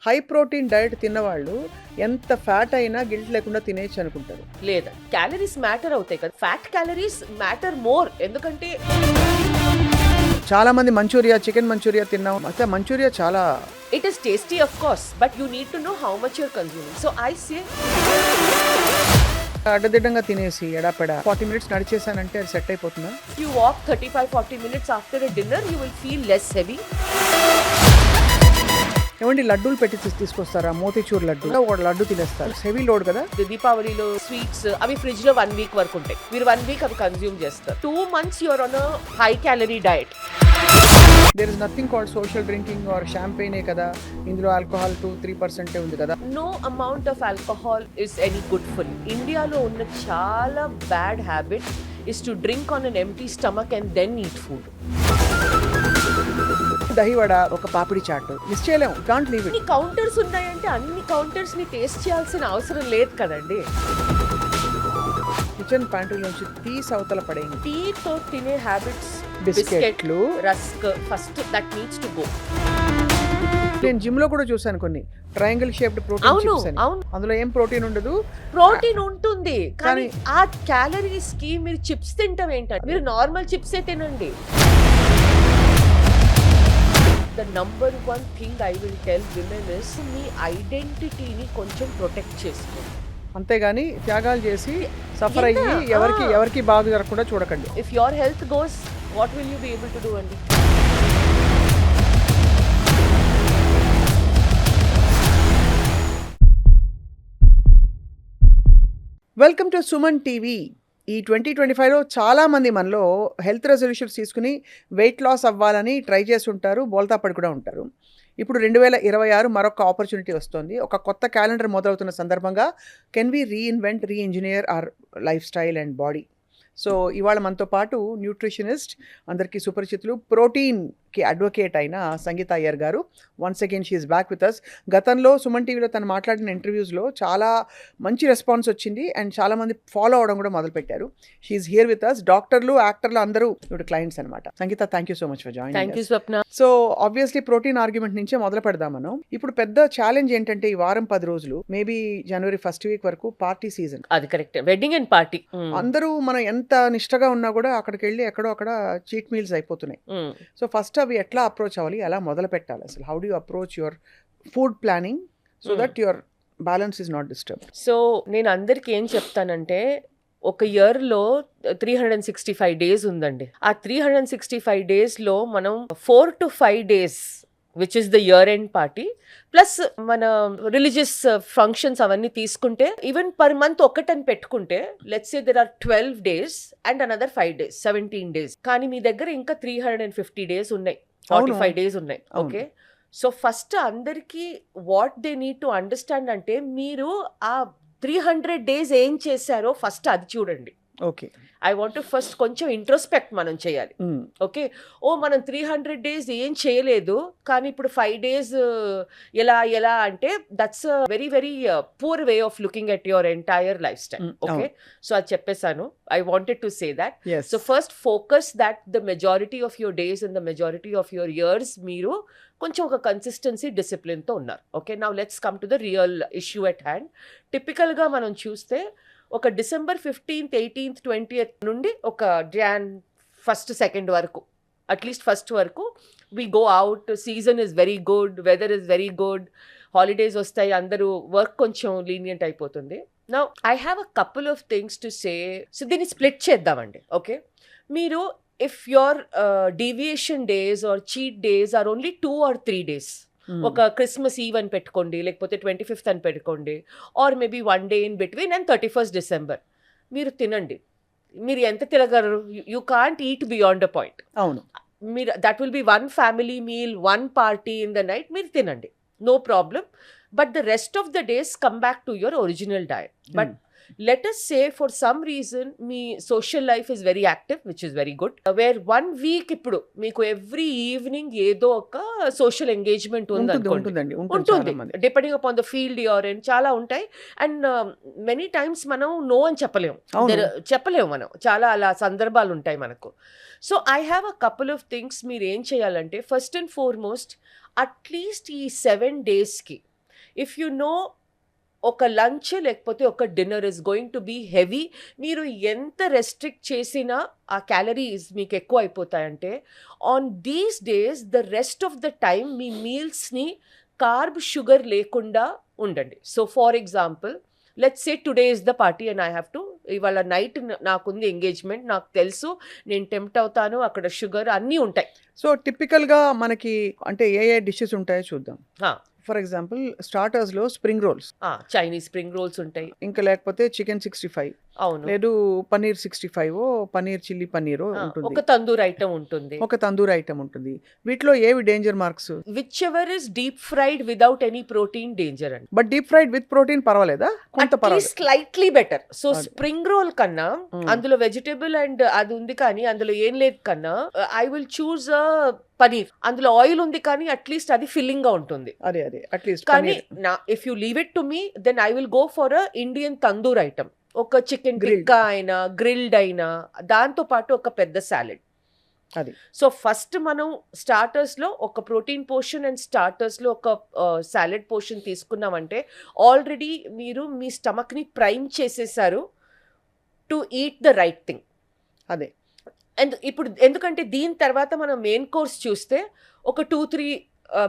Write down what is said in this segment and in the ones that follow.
High protein diet తిన్నవాళ్ళు ఎంత fat అయినా guilt లేకుండా తినేయచ్చు అనుకుంటారు. లేదా క్యాలరీస్ మ్యాటర్ అవుతాయి కదా, ఫ్యాట్ క్యాలరీస్ మ్యాటర్ మోర్. ఎందుకంటే చాలా మంది మంచూరియా, చికెన్ మంచూరియా తిన్నాం, అయితే మంచూరియా చాలా it is tasty of course, but you need to know how much your consuming. So I say అడ్డదిడ్డంగా తినేసి ఎడాపెడా 40 మినిట్స్ నడిచేసానంటే అది సెట్ అయిపోతుందా? you walk 35-40 minutes after a dinner, you will feel less heavy. ఏమండి లడ్డూలు పెట్టి తీసుకొస్తారా? మోతీచూర్ లడ్డు, ఒక లడ్డు తినేస్తారు, హెవీ లోడ్ కదా. దీపావళిలో స్వీట్స్ అవి ఫ్రిడ్జ్ లో 1 week వరకు ఉంటాయి, మీరు 1 week అవి కన్స్యూమ్ చేస్తారు. 2 months you're on a high calorie diet. There is nothing called social drinking or షాంపెయినే కదా, ఇందులో ఆల్కహాల్ 2-3% ఉంది కదా. No amount of alcohol is any good full. ఇండియాలో ఉన్న చాలా bad habit is to drink on an empty stomach and then eat food. Dahi vada, ఒక papdi chaat miss చేయలేము, కాంట్ లీవ్ ఇట్. అన్ని కౌంటర్స్ ఉన్నాయంటే అన్ని కౌంటర్స్ ని టేస్ట్ చేయాల్సిన అవసరం లేదు కదండి. కిచెన్ ప్యాంట్రీ నుంచి తీసి అవతల పడేయండి. టీ తో తినే హ్యాబిట్స్, బిస్కెట్లు, rusk, first that needs to go. నేను జిమ్ లో కూడా చూసాను కొన్ని ట్రయాంగిల్ షేప్డ్ ప్రోటీన్ చిప్స్ అని. అవును, అందులో ఏం ప్రోటీన్ ఉండదు. ప్రోటీన్ ఉంటుంది కానీ ఆ క్యాలరీస్ కి మీరు చిప్స్ తింటాం ఏంటంటే, మీరు నార్మల్ చిప్సే తినండి. The number one thing I will tell women is మీ ఐడెంటిటీని కొంచెం ప్రొటెక్ట్ చేసుకోండి, అంతేగాని త్యాగాలు చేసి సఫర్ అయ్యి ఎవరికి బాగా జరగకుండా చూడకండి. If your health goes, what will you be able to do అండి? Welcome to Suman TV. ఈ 2025లో చాలామంది మనలో హెల్త్ రెజల్యూషన్స్ తీసుకుని వెయిట్ లాస్ అవ్వాలని ట్రై చేసి ఉంటారు, బోల్తా పడి కూడా ఉంటారు. ఇప్పుడు 2026 మరొక ఆపర్చునిటీ వస్తుంది. ఒక కొత్త క్యాలెండర్ మొదలవుతున్న సందర్భంగా can we reinvent our life style and body. So ఇవాళ మనతో పాటు న్యూట్రిషనిస్ట్, అందరికీ సుపరిచితులు, ప్రోటీన్కి అడ్వకేట్ అయిన సంగీత అయ్యర్ గారు. Once again she is back with us. గతంలో సుమన్ టీవీలో తను మాట్లాడిన ఇంటర్వ్యూస్లో చాలా మంచి రెస్పాన్స్ వచ్చింది అండ్ చాలామంది ఫాలో అవడం కూడా మొదలుపెట్టారు. She's here with us. డాక్టర్లు, యాక్టర్లు అందరూ ఇప్పుడు క్లయింట్స్ అనమాట. Sangeetha, thank you so much for joining. Thank you Swapna. So obviously protein argument నుంచే మొదలు పెడదాం మనం. ఇప్పుడు పెద్ద ఛాలెంజ్ ఏంటంటే ఈ వారం 10 రోజులు, మేబీ జనవరి 1st వీక్ వరకు పార్టీ సీజన్. అది కరెక్ట్, వెడ్డింగ్ అండ్ పార్టీ. అందరూ మనం ఎంత నిష్టగా ఉన్నా కూడా అక్కడికి వెళ్ళి ఎక్కడో అక్కడ చీట్ మీల్స్ అయిపోతున్నాయి. సో ఫస్ట్ అవి ఎట్లా అప్రోచ్ అవ్వాలి, ఎలా మొదలు పెట్టాలి అసలు? How do you approach your food planning so that your balance is not disturbed? So నేను అందరికి ఏం చెప్తానంటే, ఒక ఇయర్లో 365 days ఉందండి. ఆ 365 daysలో మనం 4 to 5 days which is the year end party plus మన రిలీజియస్ ఫంక్షన్స్ అవన్నీ తీసుకుంటే, ఈవెన్ పర్ మంత్ ఒకటని పెట్టుకుంటే, let's say there are 12 days and another 5 days, 17 days. కానీ మీ దగ్గర ఇంకా 350 days ఉన్నాయి, 45 days ఉన్నాయి. ఓకే, సో ఫస్ట్ అందరికీ what they need to understand అంటే, మీరు ఆ 300 days ఏం చేశారో ఫస్ట్ అది చూడండి. Okay, I want to first కొంచెం ఇంట్రోస్పెక్ట్ మనం చేయాలి. ఓకే, మనం 300 days ఏం చేయలేదు కానీ ఇప్పుడు 5 days ఎలా అంటే, that's very very poor way of looking at your entire lifestyle. Okay, so అది చెప్పేశాను. I wanted to say that. So first focus that the majority of your days and the majority of your years మీరు కొంచెం ఒక consistency, డిసిప్లిన్తో ఉన్నారు. Okay, now let's come to the real issue at hand. టిపికల్గా మనం చూస్తే ఒక December 15th, 18th, 20th నుండి ఒక Jan 1st, 2nd వరకు, అట్లీస్ట్ 1st వరకు we go out. Season is very good, weather is very good, holidays వస్తాయి, అందరూ వర్క్ కొంచెం లీనియంట్ అయిపోతుంది. Now I have a couple of things to say. So దీన్ని split చేద్దామండి. ఓకే, మీరు if your deviation days or cheat days are only 2 or 3 days, ఒక Christmas eve అని పెట్టుకోండి, లేకపోతే 25th అని పెట్టుకోండి, or maybe 1 day in between and 31st December మీరు తినండి. మీరు ఎంత తినగలరు? You can't eat beyond a point. అవును, మీరు that will be 1 family meal, 1 party in the night, మీరు తినండి, no problem. But the rest of the days come back to your original diet. But let us say for some reason మీ social life is very active, which is very good, where 1 week ఇప్పుడు మీకు every evening ఏదో ఒక social engagement ఉంటుంది, depending upon the field you're in, చాలా ఉంటాయి. And many times మనం no అని చెప్పలేము మనం, చాలా అలా సందర్భాలు ఉంటాయి మనకు. So I have a couple of things మీరు ఏం చేయాలంటే, ఫస్ట్ అండ్ ఫార్మోస్ట్ అట్లీస్ట్ ఈ 7 daysకి ఇఫ్ యు నో ఒక లంచ్ లేకపోతే ఒక dinner is going to be heavy, మీరు ఎంత రెస్ట్రిక్ట్ చేసినా ఆ క్యాలరీస్ మీకు ఎక్కువ అయిపోతాయంటే on these days the rest of the time మీ మీల్స్ని కార్బ్ షుగర్ లేకుండా ఉండండి. So for example let's say today is the party and I have to, ఇవాళ నైట్ నాకుంది ఎంగేజ్మెంట్, నాకు తెలుసు నేను టెంప్ట్ అవుతాను, అక్కడ షుగర్ అన్నీ ఉంటాయి. సో టిపికల్గా మనకి అంటే ఏ ఏ డిషెస్ ఉంటాయో చూద్దాం. ఆ, ఫర్ ఎగ్జాంపుల్ స్టార్టర్స్లో spring rolls, Chinese spring rolls ఉంటాయి. ఇంకా లేకపోతే చికెన్ 65, అవును, లేదు పన్నీర్ 65, పన్నీర్ చిల్లీ పన్నీర్ ఒక ఉంటుంది, తందూర్ ఐటమ్ ఉంటుంది. ఒక తందూరి ఐటమ్ ఉంటుంది. వీటిలో ఏవి danger marks? Whichever is deep fried without any protein danger అండి. But deep fried with protein పర్వాలేదా? కొంత పర్వాలేదు. Slightly better. సో అది. స్ప్రింగ్ రోల్ కన్నా అందులో వెజిటేబుల్ అండ్ అది ఉంది కానీ అందులో ఏం లేదు కన్నా ఐ విల్ చూజ్ పనీర్. అందులో ఆయిల్ ఉంది కానీ అట్లీస్ట్ అది ఫిల్లింగ్ గా ఉంటుంది. అదే అట్లీస్ట్ కానీ if you leave it to me then I will go for Indian tandoor item. ఒక చికెన్ Grilled. టిక్కా అయినా గ్రిల్డ్ అయినా దాంతో పాటు ఒక పెద్ద సాలెడ్. అది. సో ఫస్ట్ మనం స్టార్టర్స్లో ఒక ప్రోటీన్ పోర్షన్ అండ్ స్టార్టర్స్లో ఒక సాలెడ్ పోర్షన్ తీసుకున్నామంటే ఆల్రెడీ మీరు మీ స్టమక్ని ప్రైమ్ చేసేసారు to eat the right thing. అదే. అండ్ ఇప్పుడు ఎందుకంటే దీని తర్వాత మనం మెయిన్ కోర్స్ చూస్తే ఒక 2-3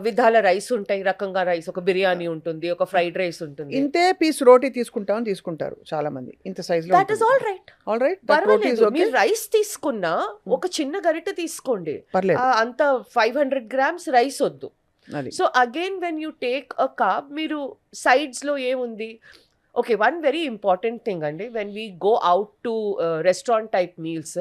విధాల రైస్ ఉంటాయి, రకంగా రైస్, ఒక బిర్యానీ ఉంటుంది, ఒక ఫ్రైడ్ రైస్ ఉంటుంది. ఇంతే పీస్ రోటీ తీసుకుంటారు చాలా మంది, ఇంత సైజ్ లో. That is all right, all right. పర్వాలేదు. మీరు రైస్ తీసుకున్నా ఒక చిన్న గరిటె తీసుకోండి, పర్లేదు. అంత 500 grams రైస్ వద్దు. అది. So again when you take a carb, మీరు సైడ్స్లో ఏముంది? Okay, one very important thing అండి, when we go out to restaurant type meals,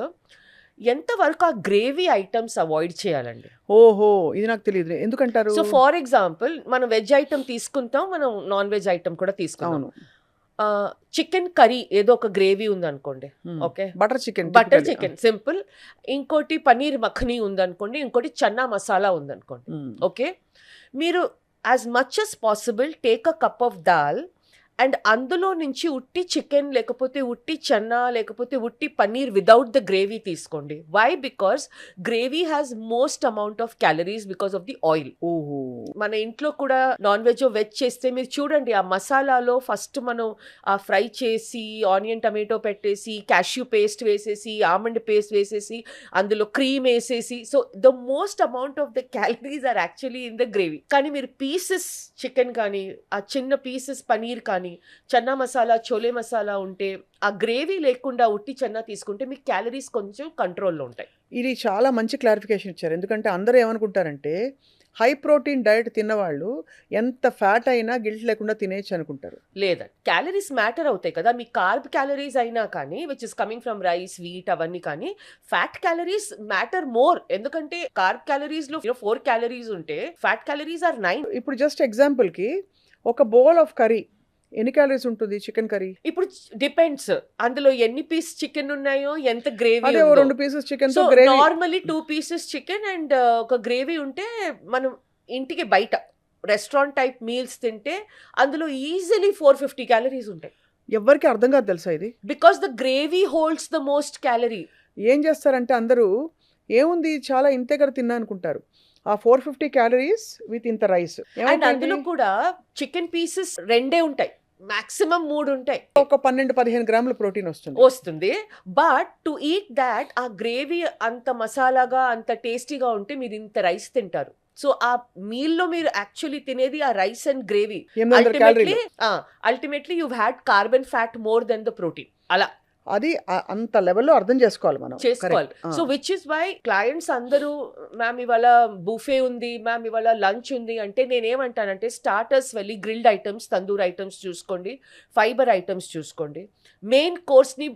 ఎంతవరకు ఆ గ్రేవీ ఐటమ్స్ అవాయిడ్ చేయాలండి? ఓహో, ఇది నాకు తెలియదు. ఎందుకంటారు? సో ఫర్ ఎగ్జాంపుల్ మనం వెజ్ ఐటమ్ తీసుకుంటాం, మనం నాన్ వెజ్ ఐటమ్ కూడా తీసుకుంటాం. అవును. చికెన్ కర్రీ ఏదో ఒక గ్రేవీ ఉందనుకోండి, ఓకే, బటర్ చికెన్, సింపుల్. ఇంకోటి పన్నీర్ మఖనీ ఉందనుకోండి, ఇంకోటి చన్నా మసాలా ఉందనుకోండి, ఓకే. మీరు as much as possible take a cup of dal and అందులో నుంచి ఉట్టి చికెన్ లేకపోతే ఉట్టి చన్నా లేకపోతే ఉట్టి పన్నీర్ విదౌట్ ద గ్రేవీ తీసుకోండి. Why? Because gravy has most amount of calories because of the oil. ఓహో. మన ఇంట్లో కూడా నాన్ వెజ్ వెజ్ చేస్తే మీరు చూడండి, ఆ మసాలాలో ఫస్ట్ మనం ఆ ఫ్రై చేసి ఆనియన్ టమాటో పెట్టేసి క్యాష్యూ పేస్ట్ వేసేసి ఆమండ్ పేస్ట్ వేసేసి అందులో క్రీమ్ వేసేసి, so the most amount of the calories are actually in the gravy. కానీ మీరు పీసెస్ చికెన్ కానీ ఆ చిన్న పీసెస్ పనీర్ కానీ చన్నా మసాలా చోలే మసాలా ఉంటే ఆ గ్రేవీ లేకుండా ఉట్టి చన్నా తీసుకుంటే మీకు క్యాలరీస్ కొంచెం కంట్రోల్లో ఉంటాయి. ఇది చాలా మంచి క్లారిఫికేషన్ ఇచ్చారు. ఎందుకంటే అందరూ ఏమనుకుంటారంటే హై ప్రోటీన్ డైట్ తిన్నవాళ్ళు ఎంత ఫ్యాట్ అయినా గిల్ట్ లేకుండా తినేయచ్చు అనుకుంటారు. లేదా క్యాలరీస్ మ్యాటర్ అవుతాయి కదా, మీ కార్బ్ క్యాలరీస్ అయినా కానీ which is coming from rice wheat అవన్నీ, కానీ ఫ్యాట్ క్యాలరీస్ మ్యాటర్ మోర్. ఎందుకంటే కార్బ్ క్యాలరీస్ లో 4 క్యాలరీస్ ఉంటే ఫ్యాట్ క్యాలరీస్ ఆర్ 9. ఇప్పుడు జస్ట్ ఎగ్జాంపుల్ కి ఒక బౌల్ ఆఫ్ కర్రీ ఎన్ని క్యాలరీస్ ఉంటుంది? చికెన్ కర్రీ ఇప్పుడు డిపెండ్స్ అందులో ఎన్ని పీస్ చికెన్ ఉన్నాయో, ఎంత గ్రేవీ. అదే 2 పీసెస్ చికెన్ సో తో gravy. Normally 2 pieces chicken and ఒక గ్రేవీ ఉంటే మనం ఇంటికి బయట రెస్టారెంట్ టైప్ మీల్స్ తింటే అందులో ఈజీలీ 450 క్యాలరీస్ ఉంటాయి. ఎవరికి అర్థం కాదు తెలుసా ఇది? Because the gravy holds the most calorie. ఏం చేస్తారంటే అందరూ ఏముంది చాలా ఇంతే కదా తిన్నా అనుకుంటారు. ఆ 450 క్యాలరీస్ విత్ ఇంత రైస్. అండ్ అందులో కూడా చికెన్ పీసెస్ 2 ఉంటాయి, మాక్సిమం 3 ఉంటాయి. ఒక 12-15 గ్రాముల ప్రోటీన్ వస్తుంది. బట్ టు ఈట్ దాట్ ఆ గ్రేవీ అంత మసాలాగా అంత టేస్టీగా ఉంటే మీరు ఇంత రైస్ తింటారు. సో ఆ మీల్లో మీరు యాక్చువల్లీ తినేది ఆ rice and gravy. Ultimately you had carbon fat more than the protein. అలా అది అంత లెవెల్లో అర్థం చేసుకోవాలి మనం. So which is why clients అందరూ మ్యామ్ ఇవాళ బుఫే ఉంది, మ్యామ్ ఇవాళ లంచ్ ఉంది అంటే నేనేమంటానంటే స్టార్టర్స్ వెళ్ళి గ్రిల్డ్ ఐటమ్స్ తందూర్ ఐటమ్స్ చూసుకోండి, ఫైబర్ ఐటమ్స్ చూసుకోండి, మెయిన్ కోర్స్ని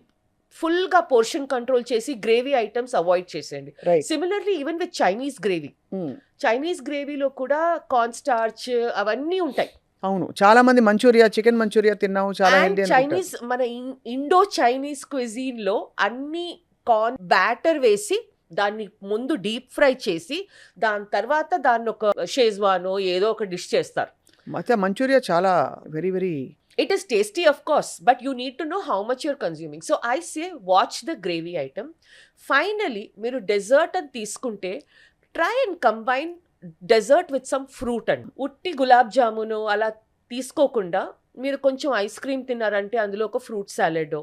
ఫుల్గా పోర్షన్ కంట్రోల్ చేసి గ్రేవీ ఐటమ్స్ అవాయిడ్ చేసేయండి. సిమిలర్లీ ఈవెన్ విత్ చైనీస్ గ్రేవీలో కూడా కార్న్ స్టార్చ్ అవన్నీ ఉంటాయి. అవును, చాలా మంది మంచూరియా, చికెన్ మంచూరియా తిన్నాము, చాలా హెల్తీ. చైనీస్ మన ఇండో చైనీస్ క్విజీన్ లో అన్ని కార్న్ బ్యాటర్ వేసి దాన్ని ముందు డీప్ ఫ్రై చేసి దాని తర్వాత దాన్ని ఒక షేజ్వానో ఏదో ఒక డిష్ చేస్తారు. అయితే మంచూరియా చాలా very very It is tasty, of course, but you need to know how much you're consuming. So I say watch the gravy item. Finally, మీరు dessert అని తీసుకుంటే try and combine dessert with some fruit. And ఉట్టి గులాబ్ జామును అలా తీసుకోకుండా మీరు కొంచెం ice cream తిన్నారంటే అందులో ఒక fruit salad,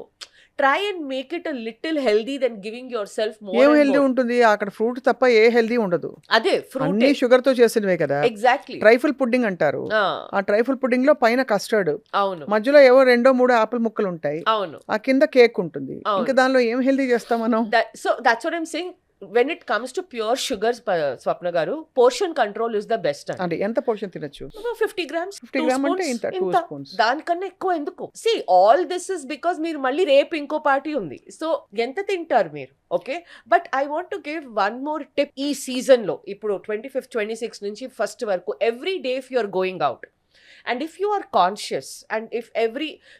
try and make it a little healthy then giving yourself ఏం మోర్ అండ్ హెల్దీ మోర్. ఉంటుంది అక్కడ? ఫ్రూట్ తప్ప ఏ హెల్దీ ఉండదు. అదే ఫ్రూట్ అన్ని షుగర్ తో చేసినవే కదా. ఎగ్జాక్ట్లీ. ట్రైఫుల్ పుడ్డింగ్ అంటారు. ఆ ట్రైఫుల్ పుడ్డింగ్ లో పైన కస్టర్డ్, అవును మధ్యలో ఏవో 2-3 ఆపిల్ ముక్కలు ఉంటాయి, అవును. ఆ కింద కేక్ ఉంటుంది. అవును. ఇంకా దానిలో ఏం హెల్దీ చేస్తాం మనం? So that's what I'm saying. When it comes to pure sugars, Swapna garu, portion control is the best. అంటే ఎంత పోర్షన్ తినొచ్చు? 50 grams, 50 2 గ్రామ్ అంటే spoons, ఇంత 2 ఇంత. స్పూన్స్. దానికన్నా ఎక్కువ ఎందుకు? See, all this is because మీరు మళ్ళీ రేపు ఇంకో పార్టీ ఉంది, సో ఎంత తింటారు మీరు? Okay, but I want to give one more tip. ఈ సీజన్ లో ఇప్పుడు 25th 26 నుంచి 1st వరకు every day if you are going out and if you are conscious and if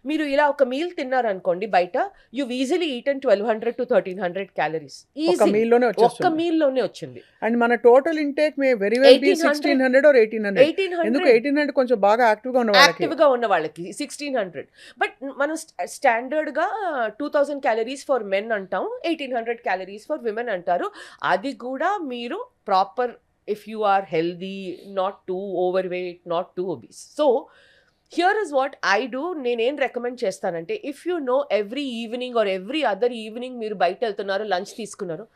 మీరు ఇలా ఒక మీల్ తిన్నారనుకోండి బయట, you've easily eaten 1200 to 1300 calories. ఒక మీల్ లోనే ఒక్క వచ్చేస్తుంది. మీల్ లోనే వచ్చింది. అండ్ మన total intake may very well be 1800 1600 or 1800. 1800 ఎందుకు 1800? కొంచెం బాగా యాక్టివ్ గా ఉన్న వాళ్ళకి. యాక్టివ్ గా ఉన్న వాళ్ళకి 1600, బట్ మనం స్టాండర్డ్ గా 2000 క్యాలరీస్ ఫర్ మెన్ అంటాం, 1800 క్యాలరీస్ ఫర్ విమెన్ అంటారు. అది కూడా మీరు proper, if you are healthy, not too overweight, not too obese. So here is what I do. నేనేం రికమెండ్ చేస్తానంటే, if you know every evening or every other evening మీరు బయట వెళ్తున్నారు, లంచ్ తీసుకున్నారు,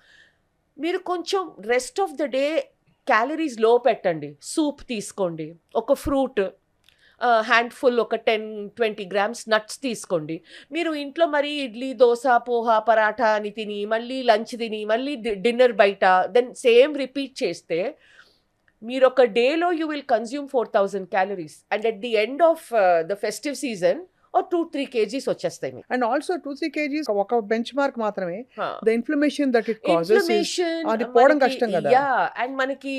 మీరు కొంచెం rest of the day calories లో పెట్టండి. సూప్ తీసుకోండి, ఒక ఫ్రూట్ హ్యాండ్ఫుల్, ఒక 10-20 grams నట్స్ తీసుకోండి. మీరు ఇంట్లో మరి ఇడ్లీ, దోశ, పోహా, పరాఠా అని తిని మళ్ళీ లంచ్ తిని మళ్ళీ డిన్నర్ బయట, దెన్ సేమ్ రిపీట్ చేస్తే మీరు ఒక డేలో you will consume 4000 calories and at the end of the festive season 2-3 kgs వచ్చేస్తాయి మీకు. అండ్ ఆల్సో 2-3 kgs ఒక బెంచ్ మార్క్ మాత్రమే. The inflammation that it causes, అది పోవడం కష్టం కదా. యా, అండ్ మనకి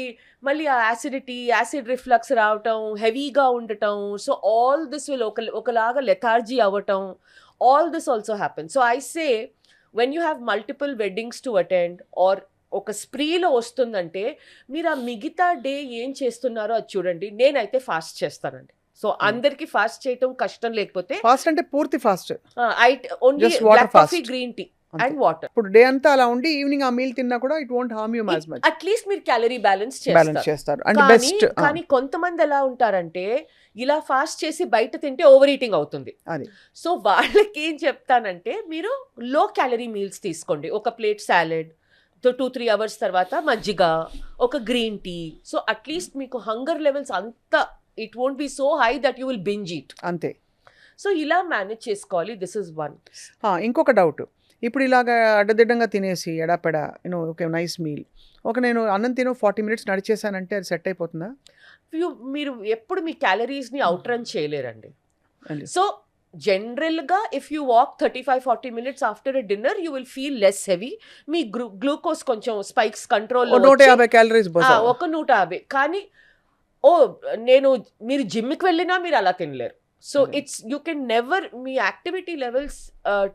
మళ్ళీ ఆ యాసిడిటీ, యాసిడ్ రిఫ్లక్స్ రావటం, హెవీగా ఉండటం, సో ఆల్ దిస్ విల్ ఒకలాగా లెథార్జీ అవ్వటం, all this also happen. So I say when you have multiple weddings to attend are ఒక స్ప్రీలో వస్తుందంటే, మీరు ఆ మిగతా డే ఏం చేస్తున్నారో అది చూడండి. నేనైతే ఫాస్ట్ చేస్తానండి. సో అందరికి ఫాస్ట్ చేయటం కష్టం లేకపోతే, ఫాస్ట్ అంటే పూర్తి fast, I only Just water black coffee, fast. Green tea అంతే. And water. ఇప్పుడు డే అంతా అలా ఉండి ఈవినింగ్ ఆ మీల్ తిన్నా కూడా it won't harm you as much. At least మీరు క్యాలరీ బ్యాలెన్స్ బ్యాలెన్స్ చేస్తారు. అండ్ కానీ బెస్ట్ కానీ కొంతమంది ఎలా ఉంటారంటే, ఇలా ఫాస్ట్ చేసి బయట తింటే ఓవర్ ఈటింగ్ అవుతుంది. అది. సో వాళ్ళకి ఏం చెప్తానంటే, మీరు లో క్యాలరీ మీల్స్ తీసుకోండి. ఒక ప్లేట్ సాలెడ్, 2-3 hours తర్వాత మజ్జిగ, ఒక గ్రీన్ టీ. సో అట్లీస్ట్ మీకు హంగర్ లెవెల్స్ అంతా it won't be so high that you will binge eat. అంతే. సో ఇలా మేనేజ్ చేసుకోవాలి. This is one. ఇంకొక డౌట్. ఇప్పుడు ఇలాగా అడ్డదిడ్డంగా తినేసి ఎడాపెడా ఓకే నైస్ మీల్, నేను అన్నం తిను 40 minutes నడిచేసానంటే అది సెట్ అయిపోతుందా? మీరు ఎప్పుడు మీ క్యాలరీస్ని అవుట్ రన్ చేయలేరండి. అండి. సో జనరల్గా if you walk 35-40 minutes after a dinner you will feel less heavy. మీ గ్లూకోజ్ కొంచెం స్పైక్స్ కంట్రోల్, 150 క్యాలరీస్ ఒక 150. కానీ మీరు జిమ్కి వెళ్ళినా మీరు అలా తినలేరు. So it's you can never, మీ activity levels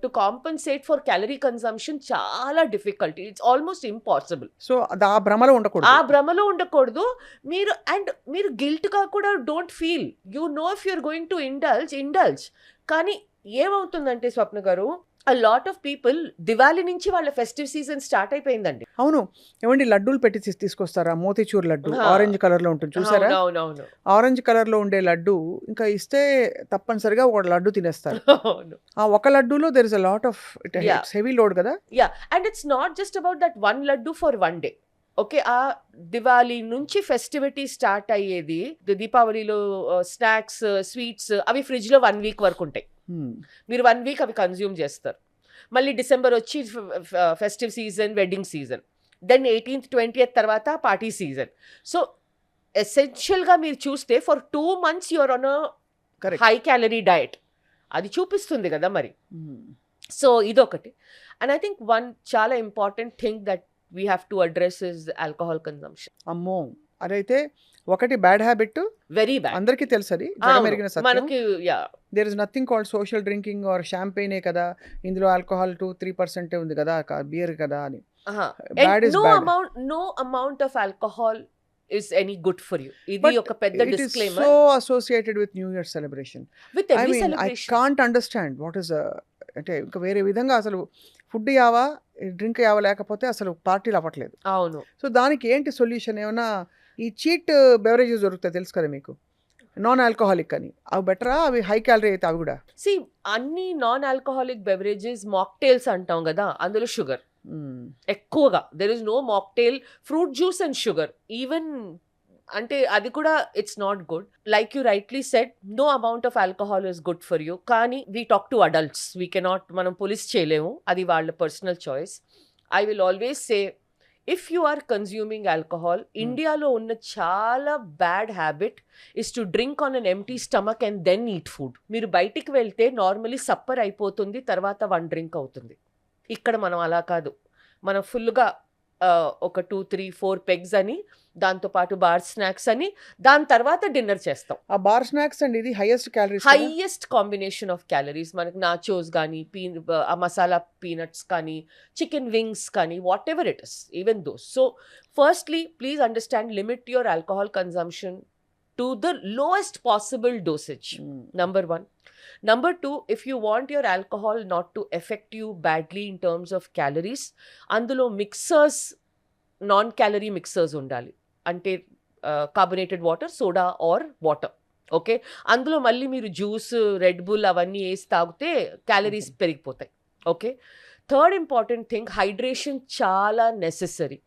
to compensate for calorie consumption చాలా difficult. It's almost impossible. So ఆ భ్రమలో ఉండకూడదు. ఆ భ్రమలో ఉండకూడదు మీరు. అండ్ మీరు గిల్ట్గా కూడా don't feel. You know if you're going to indulge. కానీ ఏమవుతుందంటే స్వప్న గారు, a lot of people Diwali నుంచి వాళ్ళ ఫెస్టివ్ సీజన్ స్టార్ట్ అయిపోయిందండి. అవును. ఏమండి, లడ్డూలు పెట్టి తీసుకొస్తారా? మోతీచూర్ లడ్డు ఆరెంజ్ కలర్ లో ఉంటుంది చూసారా? అవునవును. ఆరెంజ్ కలర్ లో ఉండే లడ్డు ఇంకా ఇస్తే తప్పనిసరిగా ఒక లడ్డు తినేస్తారు. ఆ ఒక లడ్డూలో there is a lot of heavy load కదా. Yeah, and it's not just about that one laddu for one day. Okay, ఆ దివాళీ నుంచి ఫెస్టివిటీ స్టార్ట్ అయ్యేది, దీపావళిలో స్నాక్స్, స్వీట్స్ అవి ఫ్రిడ్జ్ లో 1 week వరకు ఉంటాయి. మీరు 1 week అవి కన్జ్యూమ్ చేస్తారు. మళ్ళీ డిసెంబర్ వచ్చి festive season, wedding season, then 18th 20th తర్వాత పార్టీ సీజన్. సో ఎసెన్షియల్గా మీరు చూస్తే for 2 months you're on high calorie diet. అది చూపిస్తుంది కదా మరి. సో ఇదొకటి. అండ్ ఐ థింక్ వన్ చాలా important thing that we have to address is alcohol consumption. అమ్మో, అదైతే ఒకటి బ్యాడ్ హ్యాబిట్, వెరీ బ్యాడ్. అందరికీ తెలుసది, జగమెరిగిన సత్యం. మనకి there is nothing called social drinking or షాంపెయినే కదా, ఇందులో ఆల్కహాల్ 2-3% ఉంది కదా, బియర్ కదా అని. Bad is bad. No amount of alcohol is any good for you. ఇది ఒక పెద్ద disclaimer. So associated with New Year celebration. With I every mean I celebration. Can't understand what is, అంటే ఇంకా వేరే విధంగా అసలు ఫుడ్ యావా డ్రింక్ యావా లేకపోతే అసలు పార్టీలు అవ్వట్లేదు. అవును. సో దానికి ఏంటి సొల్యూషన్? ఏమన్నా ఈ చీట్ బెవరేజెస్ దొరుకుతాయి తెలుసు కదా మీకు. నాన్ ఆల్కహాలిక్ అని. అవి బెటరా? అవి హై క్యాలరీ అయితే అవి గూడా? సి అన్ని నాన్ ఆల్కహాలిక్ బెవరేజెస్ మాక్టైల్స్ అంటాం కదా, అందులో షుగర్ హ్మ్. ఎక్కువగా. There is no mocktail fruit juice and sugar even, అంటే అది కూడా it's not good. Like you rightly said, no amount of alcohol is good for you. కానీ we talk to adults, we cannot, మనం police చేయలేము, అది వాళ్ళ personal choice. I will always say, if you are consuming alcohol, ఇండియాలో ఉన్న చాలా bad habit is to drink on an empty stomach and then eat food. మీరు బయటికి వెళ్తే నార్మలీ సప్పర్ అయిపోతుంది, తర్వాత 1 డ్రింక్ అవుతుంది. ఇక్కడ మనం అలా కాదు, మనం ఫుల్గా ఒక 2, 3, 4 పెగ్స్ అని, దాంతోపాటు బార్ స్నాక్స్ అని, దాని తర్వాత డిన్నర్ చేస్తాం. ఆ బార్ స్నాక్స్ అండి ఇది highest calories. Highest combination of calories మనకి నాచోస్ కానీ, ఆ మసాలా పీనట్స్ కానీ, చికెన్ వింగ్స్ కానీ, what ever it is, even those. So firstly please understand, limit your alcohol consumption to the lowest possible dosage. Number 1. Number 2, if you want your alcohol not to affect you badly in terms of calories, అందులో mixers, non calorie mixers ఉండాలి. అంటే carbonated water, soda or water. Okay, అందులో మళ్ళీ మీరు juice, red bull అవన్నీ వేసి తాగితే calories పెరిగిపోతాయి. Okay, third important thing, hydration చాలా necessary.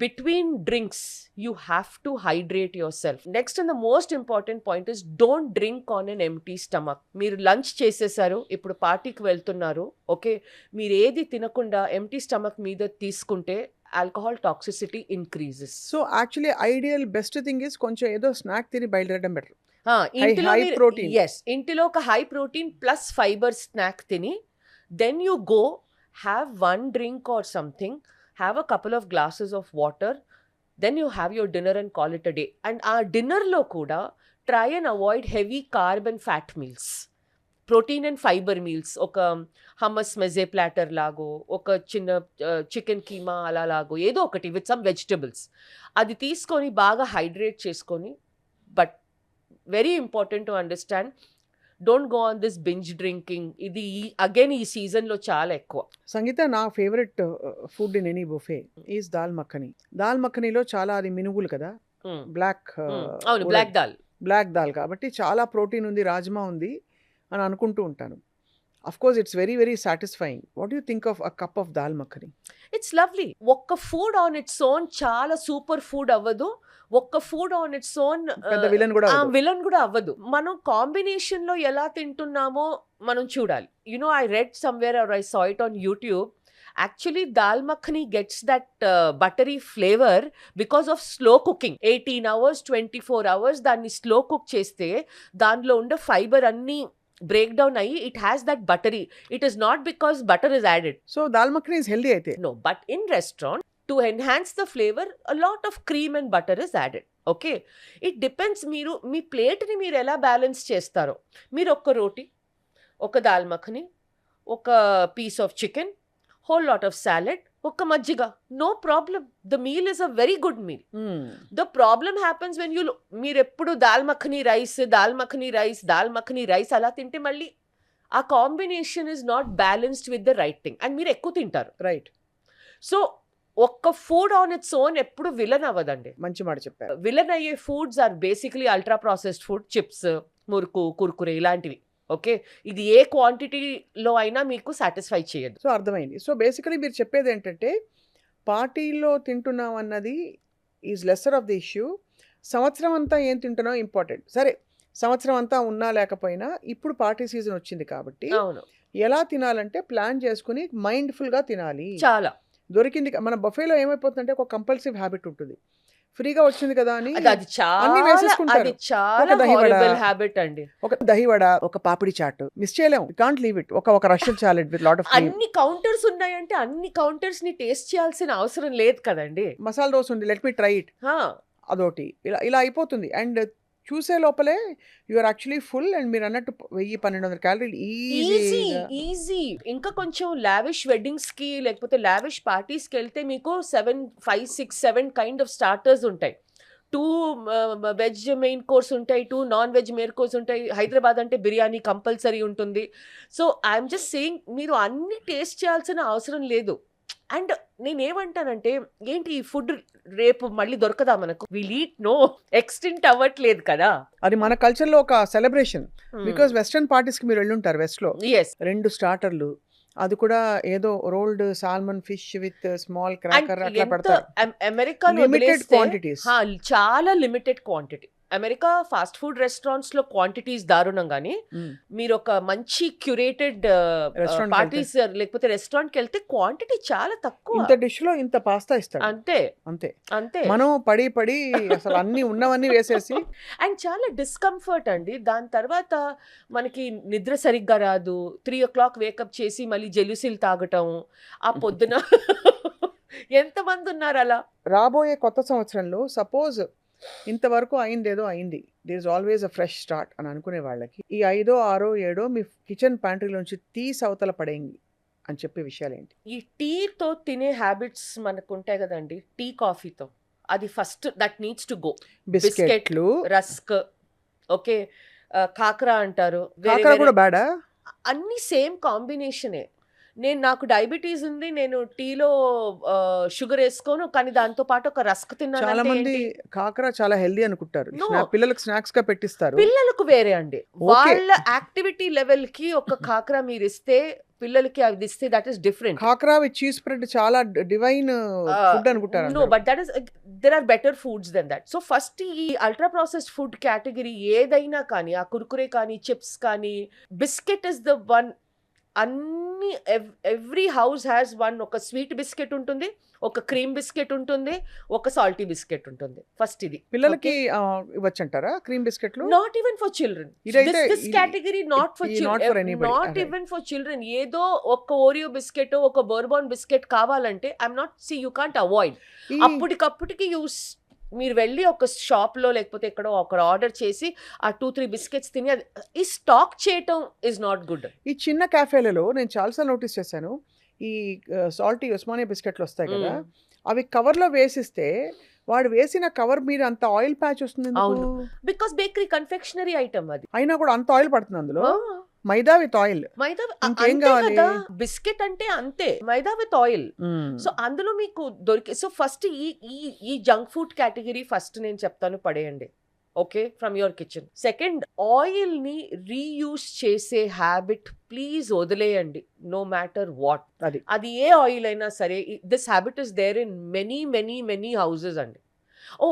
Between drinks you have to hydrate yourself. Next and the most important point is, don't drink on an empty stomach. మీరు lunch చేసేసారు, ఇప్పుడు పార్టీకి వెళ్తున్నారు, ఓకే, మీరు ఏది తినకుండా ఎంటీ స్టమక్ మీద తీసుకుంటే alcohol toxicity increases. So actually ideal best thing is కొంచెం ఏదో స్నాక్ తిని బయలుదేరడం బెటర్. ఇంటిలో high protein. ఎస్, ఇంటిలో ఒక high protein plus fibre snack తిని, then you go have 1 drink or something, have a couple of glasses of water, then you have your dinner and call it a day. And our dinner lo kuda try and avoid heavy carb and fat meals, protein and fiber meals. Oka hummus meze platter lago, oka chinna chicken keema ala lago, edo okati with some vegetables. Adi teeskoni baga hydrate cheskoni. But very important to understand, don't go on this binge drinking. ఇది again ఈ సీజన్లో చాలా ఎక్కువ. సంగీత, నా favourite food in any buffet is dal makhani. Dal మఖనీలో చాలా అది మినుగులు కదా, బ్లాక్, అవును, బ్లాక్ దాల్ కాబట్టి చాలా ప్రోటీన్ ఉంది, రాజ్మా ఉంది అని అనుకుంటూ ఉంటాను. Of course it's very very satisfying. What you think of a cup of dal makhani? It's lovely. ఒక్క ఫుడ్ ఆన్ ఇట్స్ ఓన్ చాలా సూపర్ ఫుడ్ అవ్వదు, ఒక్క food on its own villain కూడా అవ్వదు. మనం కాంబినేషన్ లో ఎలా తింటున్నామో మనం చూడాలి. You know, I read somewhere or I saw it on YouTube. Actually, dal makhani gets that buttery flavor because of slow cooking. 18 hours, 24 hours దాన్ని స్లో కుక్ చేస్తే దానిలో ఉండే ఫైబర్ అన్ని బ్రేక్ డౌన్ అయ్యి it has that buttery. It is not because butter is added. So dal makhani is healthy అయితే? No, but in restaurant, to enhance the flavor, a lot of cream and butter is added. Okay, it depends మీరు మీ ప్లేట్ని మీరు ఎలా balance చేస్తారో. మీరు ఒక్క రోటీ, ఒక దాల్ మఖని, ఒక piece of chicken, whole lot of salad, ఒక్క మజ్జిగ, no problem. The meal is a very good meal. The problem happens when మీరు ఎప్పుడు దాల్ మఖని రైస్ అలా తింటే మళ్ళీ ఆ combination is not balanced with the right thing and మీరు ఎక్కువ తింటారు. రైట్. సో ఒక్క ఫుడ్ ఆన్ ఇట్స్ ఓన్ ఎప్పుడు విలన్ అవ్వదండి. మంచి మాట చెప్పారు. విలన్ అయ్యే foods are basically ultra processed food, chips, murukku, Kurkure ఇలాంటివి. ఓకే, ఇది ఏ క్వాంటిటీలో అయినా మీకు సాటిస్ఫై చేయదు. సో అర్థమైంది. సో బేసికలీ మీరు చెప్పేది ఏంటంటే, పార్టీలో తింటున్నాం అన్నది is lesser of the issue. సంవత్సరం అంతా ఏం తింటున్నాం ఇంపార్టెంట్. సరే, సంవత్సరం అంతా ఉన్నా లేకపోయినా ఇప్పుడు పార్టీ సీజన్ వచ్చింది కాబట్టి ఎలా తినాలంటే ప్లాన్ చేసుకుని మైండ్ఫుల్గా తినాలి. చాలా దొరికింది. మన బఫేలో ఏమైపోతుందంటే ఒక కంపల్సివ్ హ్యాబిట్ ఉంటుంది, ఫ్రీగా వచ్చింది కదా అని అది చాలా హారిబుల్ హ్యాబిట్ అండి. ఒక దహివడ, ఒక పాపిడి చాట్ మిస్ చేయలేము. Can't leave it. ఒక Russian salad with lot of అన్ని కౌంటర్స్ ఉన్నాయంటే అన్ని కౌంటర్స్ ని టేస్ట్ చేయాల్సిన అవసరం లేదు కదండి. మసాలా దోశ ఉంది, లెట్ మీ ట్రై ఇట్, అదొకటి. ఇలా అయిపోతుంది. అండ్ చూసే లోపలే you are actually full. And మీరు అన్నట్టు 1000-1200 క్యాలరీలు ఈజీ. ఇంకా కొంచెం లావిష్ వెడ్డింగ్స్ కి లేకపోతే లావిష్ పార్టీస్ కి వెళ్తే మీకు 5, 6, 7 కైండ్ ఆఫ్ స్టార్టర్స్ ఉంటాయి. 2 వెజ్ మెయిన్ కోర్స్ ఉంటాయి, 2 నాన్ వెజ్ మెయిన్ కోర్స్ ఉంటాయి. హైదరాబాద్ అంటే బిర్యానీ కంపల్సరీ ఉంటుంది. సో ఐఎమ్ జస్ట్ సేయింగ్, మీరు అన్ని టేస్ట్ చేయాల్సిన అవసరం లేదు. అండ్ నేనేమంటానంటే ఏంటి ఈ ఫుడ్ రేపు మళ్ళీ దొరకదా మనకు, విల్ ఈట్ నో, ఎక్స్టెంట్ అవ్వట్లేదు కదా. అది మన కల్చర్లో ఒక సెలబ్రేషన్. బికాస్ వెస్టర్న్ పార్టీస్కి మీరు వెళ్ళుంటారు వెస్ట్లో, ఎస్ 2 స్టార్టర్లు, అది కూడా ఏదో rolled salmon fish with small cracker అట్లా పెడతారు. అమెరికాలో లిమిటెడ్ క్వాంటిటీస్. చాలా limited quantity. America fast food restaurants లో క్వాంటిటీస్ దారుణం, కానీ మీరు ఒక మంచి క్యూరేటెడ్ Restaurant కి పార్టీస్ లేకపోతే రెస్టారెంట్ కి వెళ్తే క్వాంటిటీ చాలా తక్కువ. ఇంత డిష్ లో ఇంత పాస్తా ఇస్తాడు, అంతే అంతే. అంతే. మనం పడి పడి అసలు అన్ని ఉన్నవన్నీ వేసేసి అండ్ చాలా డిస్కంఫర్ట్ అండి. దాని తర్వాత మనకి నిద్ర సరిగ్గా రాదు. 3 o'clock వేకప్ చేసి మళ్ళీ జెలుసిల్ తాగటం ఆ పొద్దున. ఎంతమంది ఉన్నారు అలా? రాబోయే కొత్త సంవత్సరంలో సపోజ్ ఇంతవరకు అయిందేదో అయింది, there is always a fresh start అని అనుకునే వాళ్ళకి ఈ 5, 6, 7 మీ కిచెన్ ప్యాంట్రీలోంచి తీసి అవతల పడేయండి అని చెప్పే విషయాలు ఏంటి? ఈ టీతో తినే హ్యాబిట్స్ మనకు ఉంటాయి కదండి, టీ కాఫీతో. అది first that needs to go. బిస్కెట్లు, రస్క్, ఓకే, కాకరా అంటారు, కాకర కూడా బ్యాడా? అన్ని సేమ్ కాంబినేషనే. నాకు డయాబెటీస్ ఉంది, నేను టీలో షుగర్ వేసుకోను, కానీ దాంతో పాటు ఒక రస్క్ తిన్నాను. చాలా మంది కాకర చాలా హెల్దీ అనుకుంటారు, No. పిల్లలకు స్నాక్స్ గా పెట్టిస్తారు. పిల్లలకు వేరే అండి, వాళ్ళ యాక్టివిటీ లెవెల్ కి ఒక కాకర మీరు ఇస్తే, పిల్లలకి అది ఇస్తే that is different. Cracker with cheese spread చాలా డివైన్ ఫుడ్ అనుకుంటారు. No, but that is there are better foods than that. So first ఈ అల్ట్రా ప్రాసెస్డ్ ఫుడ్ కేటగిరీ ఏదైనా కానీ, ఆ కుర్కురే కానీ, చిప్స్ కానీ, బిస్కెట్ ఇస్ ద వన్. అన్ని ఎవ్రీ హౌస్ హ్యాస్ వన్. ఒక స్వీట్ బిస్కెట్ ఉంటుంది, ఒక క్రీమ్ బిస్కెట్ ఉంటుంది, ఒక సాల్టీ బిస్కెట్ ఉంటుంది. ఫస్ట్ ఇది పిల్లలకి ఇవ్వచ్చు అంటారా క్రీమ్ బిస్కెట్లు? Not even for children. This category not for children, not even for children. ఏదో ఒక ఓరియో బిస్కెట్, ఒక బోర్బాన్ బిస్కెట్ కావాలంటే I'm not see you can't avoid. అప్పటికప్పటికి మీరు వెళ్ళి ఒక షాప్లో లేకపోతే ఎక్కడో ఒక ఆర్డర్ చేసి ఆ 2-3 బిస్కెట్స్ తిని అది ఈ స్టాక్ చేయటం ఇస్ నాట్ గుడ్. ఈ చిన్న క్యాఫేలలో నేను చాలాసార్లు నోటీస్ చేశాను, ఈ సాల్టీ ఉస్మానియా బిస్కెట్లు వస్తాయి కదా, అవి కవర్లో వేసిస్తే వాడు వేసిన కవర్ మీద అంత ఆయిల్ ప్యాచ్ వస్తుంది. బికాస్ బేకరీ కన్ఫెక్షనరీ ఐటమ్ అది, అయినా కూడా అంత ఆయిల్ పడుతుంది అందులో. మైదా విత్ ఆయిల్, మైదా ఇంకేం కావాలి? బిస్కెట్ అంటే అంతే, మైదా విత్ ఆయిల్. సో అందులో మీకు దొరికే. సో ఫస్ట్ ఈ జంక్ ఫుడ్ కేటగిరీ ఫస్ట్ నేను చెప్తాను పడేయండి, okay, from your kitchen. Second, oil ని రీయూస్ చేసే హ్యాబిట్ ప్లీజ్ వదిలేయండి, నో మ్యాటర్ వాట్. అది ఏ ఆయిల్ అయినా సరే. This habit is there in many many many houses అండి.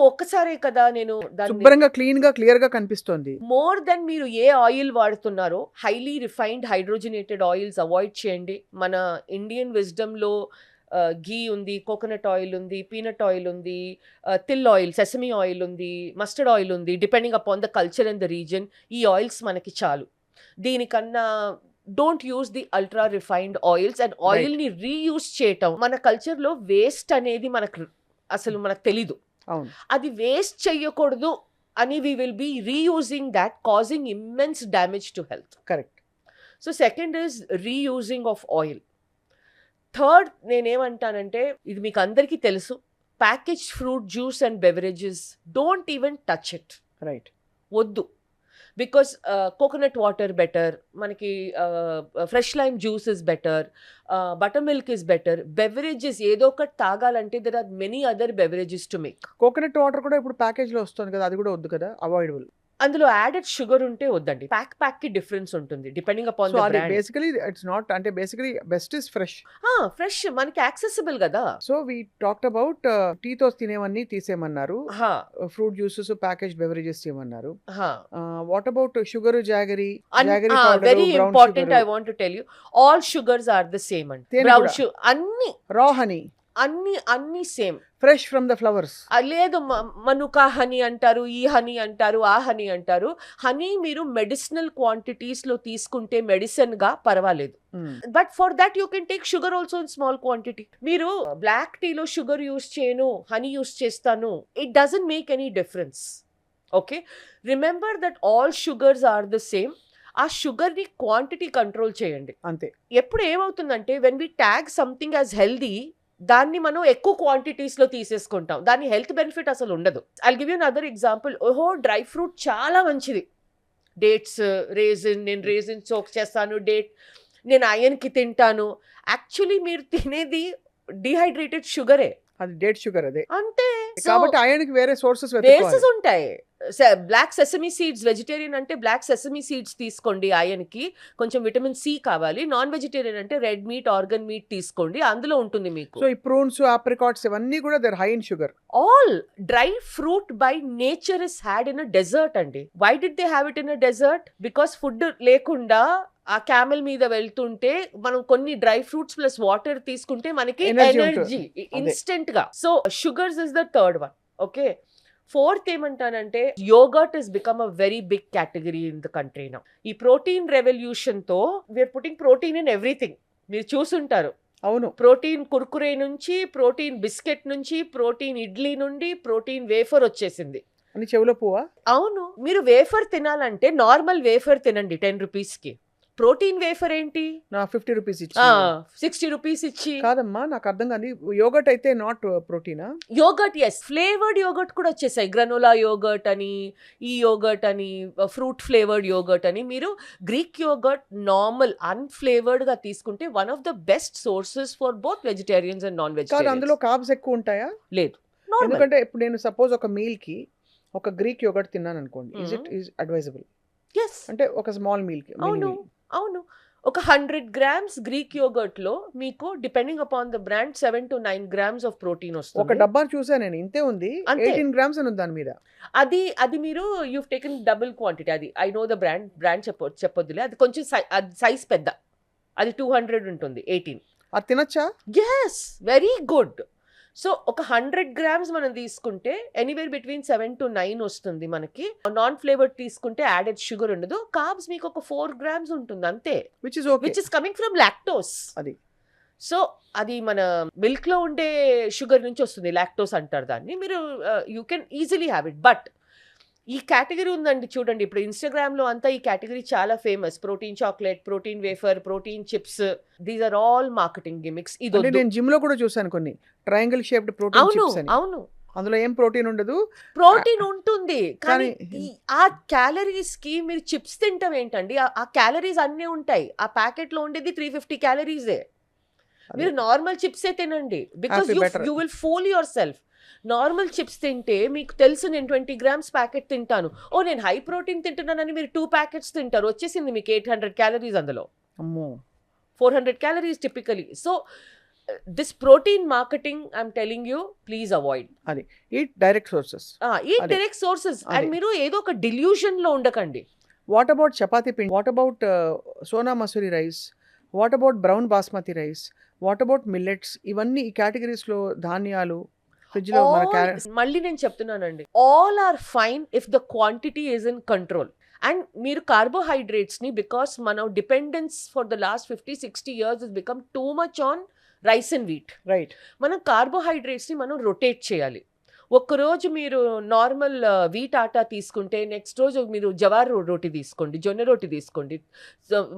ఒక్కసారే కదా నేను శుభ్రంగా క్లీన్ గా క్లియర్ గా కనిపిస్తుంది. మోర్ దెన్ మీరు ఏ ఆయిల్ వాడుతున్నారో highly refined hydrogenated oils avoid చేయండి. మన ఇండియన్ విజ్డమ్ లో ఘీ ఉంది, కోకోనట్ ఆయిల్ ఉంది, పీనట్ ఆయిల్ ఉంది, తిల్ ఆయిల్, సెసమీ ఆయిల్ ఉంది, మస్టర్డ్ ఆయిల్ ఉంది, depending upon the culture and the region. ఈ ఆయిల్స్ మనకి చాలు. దీనికన్నా don't use the ultra refined oils. And oil ని రీయూస్ చేయటం, మన కల్చర్ లో వేస్ట్ అనేది మనకు తెలీదు. అది వేస్ట్ చెయ్యకూడదు అని we will be reusing that, causing immense damage to health. Correct. So second is reusing of oil. Third నేనేమంటానంటే, ఇది మీకు అందరికీ తెలుసు, package fruit juice and beverages don't even touch it. Right, వద్దు. బికాస్ కోకోనట్ వాటర్ బెటర్, మనకి fresh lime juice is better, buttermilk is better. Beverages ఏదో ఒకటి తాగాలంటే there are many other beverages to make. Coconut water కూడా ఇప్పుడు package లో వస్తుంది కదా, అది కూడా వద్దు కదా, అవాయిడబుల్. అందులో యాడెడ్ షుగర్ ఉంటే వద్దండి. ప్యాక్ కి డిఫరెన్స్ ఉంటుంది depending upon the brand. Basically it's not, అంటే basically best is fresh. Fresh మనకి యాక్సెసిబుల్ కదా. సో వి టాక్డ్ అబౌట్ టీతో తినేవన్నీ తీసేయమన్నారు, ఫ్రూట్ జ్యూసెస్, ప్యాకేజ్ బెవరేజెస్ చేయమన్నారు. What about sugar, jaggery powder, very important, I want to tell you, all sugars are the same అండి. Brown sugar, అన్ని raw honey, అన్ని same, fresh from the flowers. లేదు manuka honey అంటారు, ఈ honey అంటారు, ఆ honey అంటారు. హనీ మీరు మెడిసినల్ క్వాంటిటీస్ లో తీసుకుంటే మెడిసిన్ గా పర్వాలేదు, but for that you can take sugar also in small quantity. మీరు బ్లాక్ టీలో షుగర్ యూస్ చేయను, హనీ యూస్ చేస్తాను, it doesn't make any difference. Okay, remember that all sugars are the same. ఆ sugar ని quantity control చేయండి అంతే. ఎప్పుడు ఏమవుతుందంటే, when we tag something as healthy, దాన్ని మనం ఎక్కువ క్వాంటిటీస్ లో తీసేసుకుంటాం, దాని హెల్త్ బెనిఫిట్ అసలు ఉండదు. I'll give you another example. Dry fruit చాలా మంచిది, డేట్స్, రేజిన్. నేను రేజిన్ సోక్ చేస్తాను, నేను ఐరన్ కి తింటాను. యాక్చువల్లీ మీరు తినేది డిహైడ్రేటెడ్ షుగరే అది డేట్ షుగర్ అదే. అంతే. కాబట్టి ఆయనకి వేరే సోర్సెస్ బేసెస్ ఉంటాయి. బ్లాక్ సెసమీ సీడ్స్, వెజిటేరియన్ అంటే బ్లాక్ సెసమీ సీడ్స్ తీసుకోండి, ఆయనకి కొంచెం విటమిన్ సి కావాలి. నాన్ వెజిటేరియన్ అంటే రెడ్ మీట్, ఆర్గన్ మీట్ తీసుకోండి, అందులో ఉంటుంది మీకు. సో ఈ ప్రూన్స్, ఆప్రికాట్స్ ఇవన్నీ కూడా they're high in sugar. All dry fruit by nature is had in a dessert అండి. Why did they have it in a dessert? Because food లేకుండా ఆ క్యామెల్ మీద వెళ్తుంటే మనం కొన్ని డ్రై ఫ్రూట్స్ ప్లస్ వాటర్ తీసుకుంటే మనకి ఎనర్జీ ఇన్స్టెంట్ గా. So sugars is the third one. Okay, fourth ఏమంటానంటే yogurt is become a very big category in the country now. ఈ ప్రోటీన్ రెవల్యూషన్ తో we're putting protein in everything. మీరు చూసుంటారు, అవును, protein Kurkure నుంచి, ప్రోటీన్ బిస్కెట్ నుంచి, protein idli నుండి ప్రోటీన్ వేఫర్ వచ్చేసింది. అని చెవులో పువ్వా? అవును, మీరు వేఫర్ తినాలంటే నార్మల్ వేఫర్ తినండి 10 రూపీస్ కి. ప్రోటీన్ వేఫర్ ఏంటి నా 50 రూపీస్ ఇచ్చి 60 రూపీస్ ఇచ్చి. కాదమ్మా, నాకు అర్థం కాదు. యోగర్ట్ అయితే నాట్ ప్రోటీనా? యోగర్ట్ ఎస్, ఫ్లేవర్డ్ యోగర్ట్ కూడా వచ్చేసాయి. గ్రనోలా యోగర్ట్ అని, ఈ యోగర్ట్ అని, ఫ్రూట్ ఫ్లేవర్డ్ యోగర్ట్ అని. మీరు గ్రీక్ యోగర్ట్ నార్మల్ అన్ఫ్లేవర్డ్ గా తీసుకుంటే one of the best sources for both vegetarians and non కాదు, వెజిటేరియన్స్. అందులో కార్బ్స్ ఎక్కువ ఉంటాయా? లేదు, ఎందుకంటే ఇప్పుడు నేను సపోజ్ ఒక మీల్ కి ఒక గ్రీక్ యోగర్ట్ తిన్నాను అనుకోండి, is it is advisable? Yes, అంటే ఒక స్మాల్ మీల్ కి. అవును అవును. ఒక 100 grams గ్రీక్ యోగర్ట్ లో మీకు depending upon the brand 7 to 9 grams of protein ఒక వస్తుంది. డబ్బా చూసా నేను, ఇంతే ఉంది, అంతే. 18 grams అని ఉంది దాని మీద. అది మీరు యూవ్ టేకెన్ డబుల్ క్వాంటిటీ. అది ఐ నో ద బ్రాండ్ చెప్పొద్దులే. అది కొంచెం సైజ్ పెద్ద, అది 200 ఉంటుంది, 18. అది తినచ్చా? Yes, very good. సో ఒక 100 grams మనం తీసుకుంటే ఎనీవేర్ బిట్వీన్ 7 to 9 వస్తుంది మనకి. నాన్ ఫ్లేవర్డ్ తీసుకుంటే యాడెడ్ షుగర్ ఉండదు. కార్బ్స్ మీకు ఒక 4 grams ఉంటుంది అంతే, which is okay. Which is coming from lactose. అది సో అది మన మిల్క్ లో ఉండే షుగర్ నుంచి వస్తుంది, లాక్టోస్ అంటారు దాన్ని. మీరు you can easily have it. But ఈ కేటగిరీ ఉందండి చూడండి, ఇప్పుడు ఇన్స్టాగ్రామ్ లో అంతా ఈ కేటగిరీ చాలా famous. Protein chocolate, protein wafer, protein chips, these are all marketing gimmicks. ఇది అంటే నేను జిమ్ లో కూడా చూసాను కొన్ని ట్రయాంగిల్ షేప్డ్ ప్రోటీన్ అవును చిప్స్ అని. అవును, అందులో ఏం ప్రోటీన్ ఉండదు, ప్రోటీన్ ఉంటుంది కానీ కానీ- ఆ క్యాలరీస్ కి మీరు చిప్స్ తింటాం ఏంటండి? ఆ క్యాలరీస్ అన్నీ ఉంటాయి. ఆ ప్యాకెట్ లో ఉండేది 350 క్యాలరీసే. మీరు నార్మల్ చిప్సే తినండి, because Happy better. You will fool yourself. Normal chips తింటే మీకు తెలుసు నేను 20 grams ప్యాకెట్ తింటాను, ఓ నేను హై ప్రోటీన్ తింటున్నానని మీరు 2 ప్యాకెట్స్ తింటారు, వచ్చేసింది మీకు 800 క్యాలరీస్. అందులో అమ్మో 400 calories typically. So this protein marketing I'm telling you, please avoid. అది ఈట్ డైరెక్ట్ సోర్సెస్. ఈ అదే. Direct sources. అండ్ అదే. మీరు ఏదో ఒక డిల్యూషన్ లో ఉండకండి. వాట్ అబౌట్ చపాతీ పిండి? What about Sona Masuri rice? What about brown basmati rice? What about millets? ఇవన్నీ ఈ కేటగిరీస్ లో ధాన్యాలు ఫ్రిడ్జ్ లో మన మళ్ళీ నేను చెప్తున్నానండి, all are fine if the quantity is in control. And మీరు కార్బోహైడ్రేట్స్ ని, బికాస్ మన dependence for the last 50-60 years is become too much on rice and wheat. Right. మనం కార్బోహైడ్రేట్స్ ని మనం రొటేట్ చేయాలి. ఒక్కరోజు మీరు నార్మల్ వీట్ ఆటా తీసుకుంటే నెక్స్ట్ రోజు మీరు జవార్ రోటీ తీసుకోండి, జొన్న రోటీ తీసుకోండి.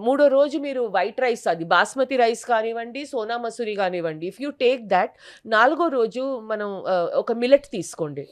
మూడో రోజు మీరు వైట్ రైస్, అది బాస్మతి రైస్ కానివ్వండి, సోనా మసూరి కానివ్వండి. ఇఫ్ యూ టేక్ దాట్, నాలుగో రోజు మనం ఒక మిల్లెట్ తీసుకోండి.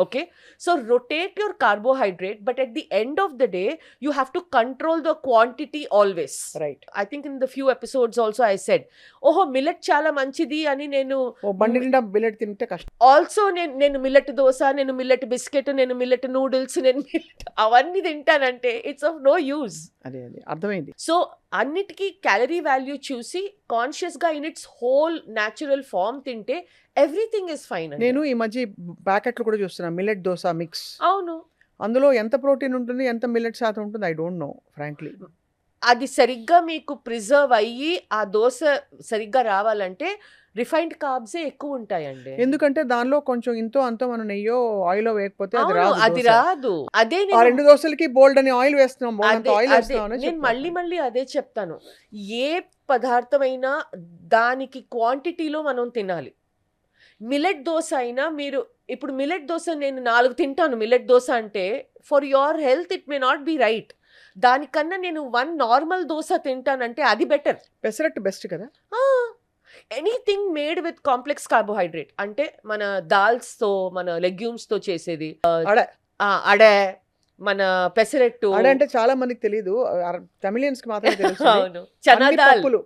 Okay, so rotate your carbohydrate, but at the end of the day you have to control the quantity always. Right. I think in the few episodes also I said, ఓహో millet చాలా మంచిది అని. నేను ఓ బండి నిండా billet తింటే కష్టం. Also నేను మిల్లెట్ దోశ, నేను మిల్లెట్ బిస్కెట్, నేను మిల్లెట్ నూడిల్స్, నేను మిల్లెట్ అవన్నీ తింటానంటే ఇట్స్ ఆఫ్ నో యూజ్. అదే అర్థమైంది. సో అన్నిటికీ క్యాలరీ వాల్యూ చూసి కాన్షియస్ గా in its whole natural form తింటే ఎవ్రీథింగ్ ఇస్ ఫైన్. నేను ఈ మధ్య ప్యాకెట్లు కూడా చూస్తున్నా, మిల్లెట్ దోశ మిక్స్. అవును, అందులో ఎంత ప్రోటీన్ ఉంటుంది, ఎంత మిల్లెట్ శాతం ఉంటుంది, ఐ డోంట్ నో ఫ్రాంక్లీ. అది సరిగ్గా మీకు ప్రిజర్వ్ అయ్యి ఆ దోశ సరిగ్గా రావాలంటే రిఫైన్డ్ కార్బ్సే ఎక్కువ ఉంటాయండి. ఎందుకంటే దానిలో కొంచెం ఇంతో అంతో మనం నెయ్యో ఆయిల్ వేయకపోతే అది అవును, రాదు. అది దోశ. రాదు. అదే ఆ 2 దోశలకి బోల్డ్ అని ఆయిల్ వేస్తున్నాం, అదే ఆయిల్ అదే వేస్తున్నాం. నేను మళ్ళీ అదే చెప్తాను, ఏ పదార్థమైనా దానికి క్వాంటిటీలో మనం తినాలి. మిల్లెట్ దోశ అయినా మీరు ఇప్పుడు మిల్లెట్ దోశ నేను 4 తింటాను, మిల్లెట్ దోశ అంటే for your health it may not be right. దానికన్నా నేను 1 నార్మల్ దోశ తింటానంటే అది బెటర్. పెసరట్టు బెస్ట్ కదా. Anything made with complex carbohydrate, అంటే మన దాల్స్ తో, మన లెగ్యూమ్స్ తో చేసేది, అడ అడే, మన పెసరెట్టు, అడ అంటే చాలా మందికి తెలియదు. తమిళియన్స్ కి మాత్రమే తెలుస్తుంది. అవును, చనా అన్ని దాల్, పప్పులు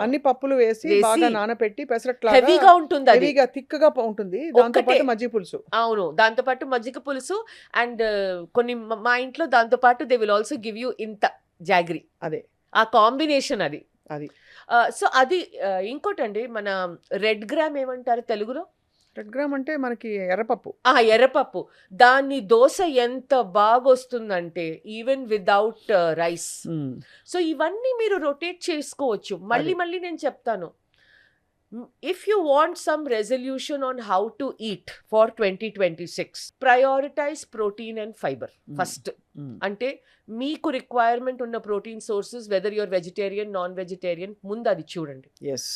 అన్ని పప్పులు వేసి వేసి బాగా నానపెట్టి పెసరట్లాగా హెవీగా ఉంటుంది అది. హెవీగా థిక్ గా ఉంటుంది. దాంతో ఒక్కటే. పాటు మజ్జిగ పులుసు. అవును, దాంతో పాటు మజ్జిగ పులుసు అండ్ కొన్ని మా ఇంట్లో దాంతో పాటు they will also give you ఇంత జాగ్రీ. అదే ఆ కాంబినేషన్ అది. అది సో అది ఇంకోటండి, మన రెడ్ గ్రామ్ ఏమంటారు తెలుగులో? రెడ్ గ్రామ్ అంటే మనకి ఎర్రపప్పు. ఎర్రపప్పు. దాన్ని దోశ ఎంత బాగొస్తుందంటే ఈవెన్ వితౌట్ రైస్. సో ఇవన్నీ మీరు రొటేట్ చేసుకోవచ్చు. మళ్ళీ అది. మళ్ళీ నేను చెప్తాను, if you want some resolution on how to eat for 2026, prioritise protein and fibre first. అంటే మీకు రిక్వైర్మెంట్ ఉన్న protein sources, whether you're vegetarian non vegetarian, ముందు అది చూడండి. ఎస్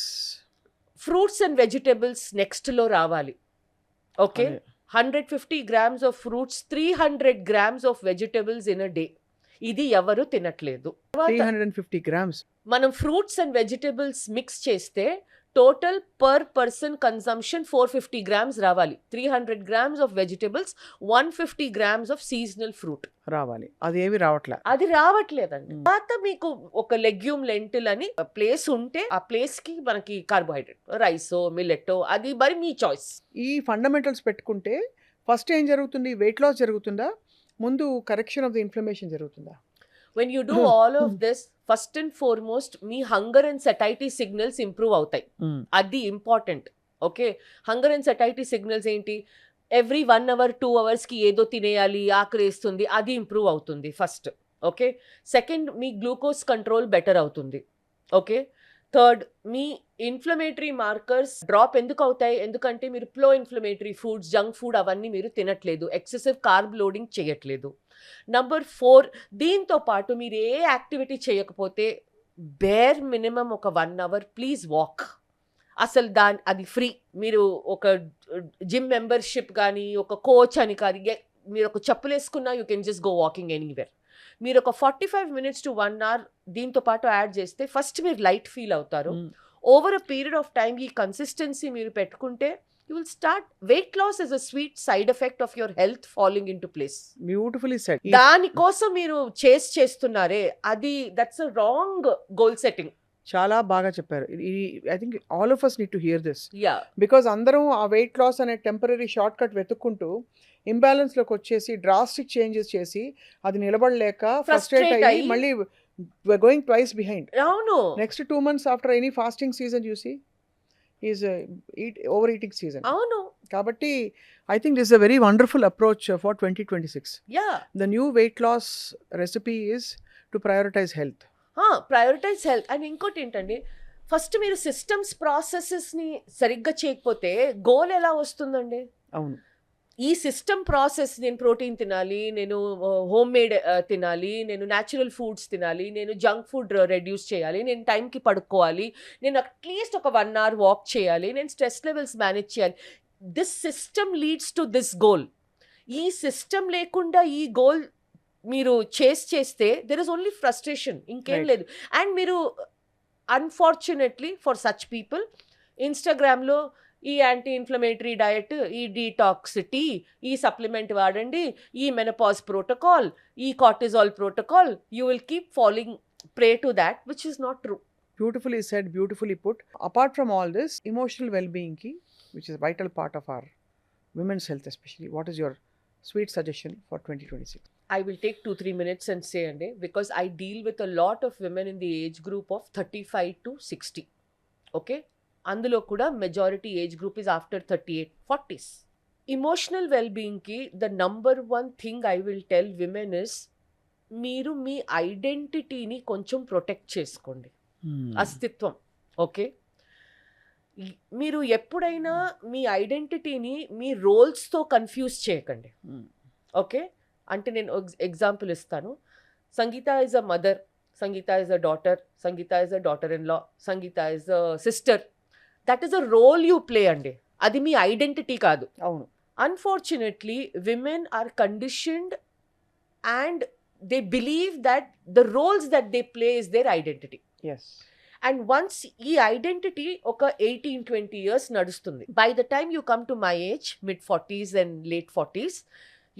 ఫ్రూట్స్ అండ్ వెజిటబుల్స్ నెక్స్ట్లో రావాలి. Okay, 150 grams of fruits, 300 grams of vegetables in a day. ఇది ఎవరు తినట్లేదు. 350 grams. మనం ఫ్రూట్స్ అండ్ వెజిటబుల్స్ మిక్స్ చేస్తే total per person consumption 450 grams రావాలి. 300 grams of vegetables, 150 grams of seasonal fruit రావాలి. అదేవి రావట్లే. అది రావట్లేదండి. తర్వాత మీకు ఒక లెగ్యూమ్, లెంటిల్ అని ప్లేస్ ఉంటే ఆ ప్లేస్ కి మనకి కార్బోహైడ్రేట్, రైసో మిల్లెట్టో, అది మరి మీ చాయిస్. ఈ ఫండమెంటల్స్ పెట్టుకుంటే ఫస్ట్ ఏం జరుగుతుంది? వెయిట్ లాస్ జరుగుతుందా? ముందు కరెక్షన్ ఆఫ్ ది ఇన్ఫ్లమేషన్ జరుగుతుందా? When you do all of this, first and foremost, మీ hunger and satiety signals improve అవుతాయి. అది important. Okay, hunger and satiety signals ఏంటి? ఎవ్రీ 1 hour 2 hours ఏదో తినేయాలి, ఆకలేస్తుంది, అది ఇంప్రూవ్ అవుతుంది ఫస్ట్. ఓకే, సెకండ్, మీ గ్లూకోజ్ కంట్రోల్ బెటర్ అవుతుంది. ఓకే, థర్డ్, మీ ఇన్ఫ్లమేటరీ మార్కర్స్ డ్రాప్ ఎందుకు అవుతాయి? ఎందుకంటే మీరు pro inflammatory foods, junk food అవన్నీ మీరు తినట్లేదు, ఎక్సెసివ్ కార్బ్ లోడింగ్ చేయట్లేదు. నంబర్ 4, దీంతో పాటు మీరు ఏ యాక్టివిటీ చేయకపోతే బేర్ మినిమం ఒక 1 hour ప్లీజ్ వాక్. అసలు అది ఫ్రీ. మీరు ఒక జిమ్ మెంబర్షిప్ కానీ, ఒక కోచ్ అని కానీ, మీరు ఒక చెప్పులు వేసుకున్నా you can just go walking anywhere. మీరు ఒక 45 minutes to 1 hour దీంతో పాటు యాడ్ చేస్తే ఫస్ట్ మీరు లైట్ ఫీల్ అవుతారు. Over a period of time ఈ కన్సిస్టెన్సీ మీరు పెట్టుకుంటే you will start. Weight loss is a sweet side effect of your health falling into place. Beautifully said. దానికోసం మీరు చేస్తున్నారే, అది that's a wrong goal setting. చాలా బాగా చెప్పారు. I think all of us need to hear this. Yeah, because అందరం ఆ weight loss అనే టెంపరరీ షార్ట్ కట్ వెతుక్కుంటూ ఇంబ్యాలెన్స్లోకి వచ్చేసి డ్రాస్టిక్ చేంజెస్ చేసి అది నిలబడలేక ఫ్రస్ట్రేట్ అయ్యి మళ్ళీ గోయింగ్ ట్వైస్ బిహైండ్. అవును, next 2 months after any fasting season చూసి ఈజ్ ఓవర్ ఈటింగ్ సీజన్. అవును. కాబట్టి I think this a very wonderful approach for 2026. Yeah, the new weight loss recipe is to prioritise health. Prioritise health. And ఇంకోటి ఏంటండి, first మీరు systems ప్రాసెసెస్ని సరిగ్గా చేయకపోతే goal ఎలా వస్తుందండి? అవును, ఈ సిస్టమ్ ప్రాసెస్, నేను ప్రోటీన్ తినాలి, నేను హోమ్ మేడ్ తినాలి, నేను న్యాచురల్ ఫుడ్స్ తినాలి, నేను జంక్ ఫుడ్ రెడ్యూస్ చేయాలి, నేను టైంకి పడుకోవాలి, నేను అట్లీస్ట్ ఒక 1 hour వాక్ చేయాలి, నేను స్ట్రెస్ లెవెల్స్ మేనేజ్ చేయాలి. This system leads to this goal. ఈ సిస్టమ్ లేకుండా ఈ గోల్ మీరు చేస్తే దెర్ ఇస్ ఓన్లీ ఫ్రస్ట్రేషన్, ఇంకేం Right. లేదు. అండ్ మీరు అన్ఫార్చునేట్లీ ఫర్ సచ్ పీపుల్ ఇన్స్టాగ్రామ్లో ఈ యాంటీ ఇన్ఫ్లమేటరీ డయట్, ఈ డీటాక్స్ టీ, ఈ సప్లిమెంట్ వాడండి, ఈ మెనపాజ్ ప్రోటోకాల్, ఈ cortisol protocol, you will keep following pray to that which is not true. Beautifully said, beautifully put. Apart from all this, emotional wellbeing కి which is vital part of our women's health especially, what is your sweet suggestion for 2026? I will take 2-3 minutes and say, Ande, because I deal with a lot of women in the age group of 35 to 60. Okay? అందులో కూడా majority age group is after 38-40s. Emotional వెల్బీయింగ్కి the number 1 thing I will tell women is, మీరు మీ ఐడెంటిటీని కొంచెం protect చేసుకోండి. అస్తిత్వం. Okay, మీరు ఎప్పుడైనా మీ ఐడెంటిటీని మీ రోల్స్తో కన్ఫ్యూజ్ చేయకండి. ఓకే, అంటే నేను ఎగ్జాంపుల్ ఇస్తాను. Sangeetha is a mother, Sangeetha is a daughter, Sangeetha is a daughter in law, Sangeetha is a sister. That is a role you play అండి, అది మీ ఐడెంటిటీ కాదు. అవును. Unfortunately women are conditioned and they believe that the roles that they play is their identity. Yes. And once ఈ identity ఒక 18-20 years నడుస్తుంది. By the time you come to my age, mid-40s and late 40s,